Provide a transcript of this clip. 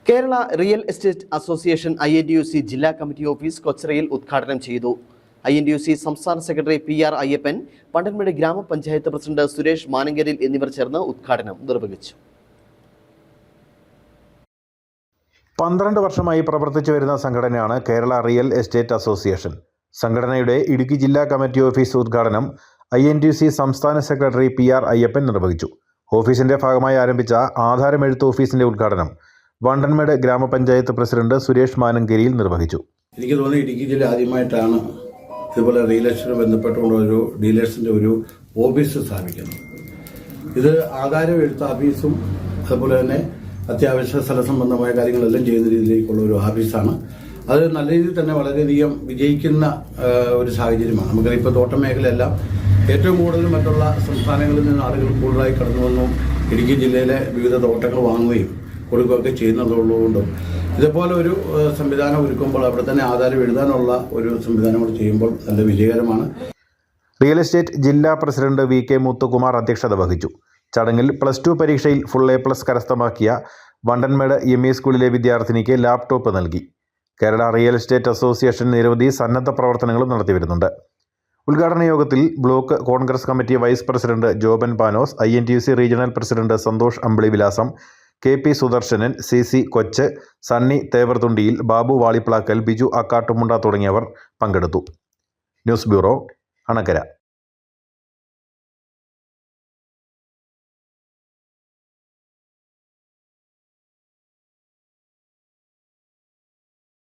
Kerala real estate association INTUC ജില്ലാ committee office കൊച്ചറയിൽ ഉദ്ഘാടനം ചെയ്തു. INTUC സംസ്ഥാന സെക്രട്ടറി PR അയ്യപ്പൻ, പണ്ടൻമേട് ഗ്രാമപഞ്ചായത്ത് പ്രസിഡന്റ് സുരേഷ് മാനങ്കരിൽ എന്നിവർ ചേർന്ന് ഉദ്ഘാടനം നിർവഹിച്ചു. 12 വർഷമായി പ്രവർത്തിച്ചു വരുന്ന സംഘടനയാണ് കേരള റിയൽ എസ്റ്റേറ്റ് അസോസിയേഷൻ. സംഘടനയുടെ ഇടുക്കി ജില്ലാ കമ്മിറ്റി ഓഫീസ് ഉദ്ഘാടനം INTUC സംസ്ഥാന സെക്രട്ടറി PR അയ്യപ്പൻ നിർവഹിച്ചു. ഓഫീസിന്റെ ഭാഗമായി ആരംഭിച്ച ആധാരമെഴുത്ത് ഓഫീസിന്റെ ഉദ്ഘാടനം പണ്ടൻമേട് ഗ്രാമപഞ്ചായത്ത് പ്രസിഡന്റ് സുരേഷ് മാനങ്കരിയിൽ നിർവഹിച്ചു. എനിക്ക് തോന്നുന്നു ഇടുക്കി ജില്ല ആദ്യമായിട്ടാണ് ഇതുപോലെ റിയൽ എസ്റ്റേറ്റ് ബന്ധപ്പെട്ടുള്ള ഒരു ഡീലേഴ്സിന്റെ ഒരു ഓഫീസ് സ്ഥാപിക്കുന്നത്. ഇത് ആധാരമെഴുത്ത് ഓഫീസും അതുപോലെ തന്നെ അത്യാവശ്യ സ്ഥല സംബന്ധമായ കാര്യങ്ങളെല്ലാം ചെയ്യുന്ന രീതിയിലേക്കുള്ള ഒരു ഓഫീസാണ്. അത് നല്ല രീതിയിൽ തന്നെ വളരെയധികം വിജയിക്കുന്ന ഒരു സാഹചര്യമാണ്. നമുക്കറിയാം, ഇപ്പോൾ തോട്ടം മേഖലയെല്ലാം ഏറ്റവും കൂടുതൽ മറ്റുള്ള സംസ്ഥാനങ്ങളിൽ നിന്ന് ആളുകൾ കൂടുതലായി കടന്നു വന്നു ഇടുക്കി ജില്ലയിലെ വിവിധ തോട്ടങ്ങൾ വാങ്ങുകയും കൊടുക്കുകയൊക്കെ ചെയ്യുന്നതുകൊണ്ടും ഇതുപോലെ ഒരു സംവിധാനം ഒരുക്കുമ്പോൾ അവിടെ തന്നെ ആധാരം എഴുതാനുള്ള ഒരു സംവിധാനം കൂടി ചെയ്യുമ്പോൾ നല്ല വിജയകരമാണ്. റിയൽ എസ്റ്റേറ്റ് ജില്ലാ പ്രസിഡന്റ് VK മുത്തുകുമാർ അധ്യക്ഷത വഹിച്ചു. ചടങ്ങിൽ +2 പരീക്ഷയിൽ ഫുൾ A+ കരസ്ഥമാക്കിയ പണ്ടൻമേട് ME സ്കൂളിലെ വിദ്യാർത്ഥിനിക്ക് ലാപ്ടോപ്പ് നൽകി. കേരള റിയൽ എസ്റ്റേറ്റ് അസോസിയേഷൻ നിരവധി സന്നദ്ധ പ്രവർത്തനങ്ങളും നടത്തിവരുന്നുണ്ട്. ഉദ്ഘാടന യോഗത്തിൽ block Congress committee vice president Joban Panos, INTUC regional president Santhosh Ambilivilasam, KP Sudarshanan, CC Kochu, Sunny തേവർതുണ്ടിയിൽ, Babu Valiplakkal, Biju Akkattumunda തുടങ്ങിയവർ പങ്കെടുത്തു. News bureau, Anakkara.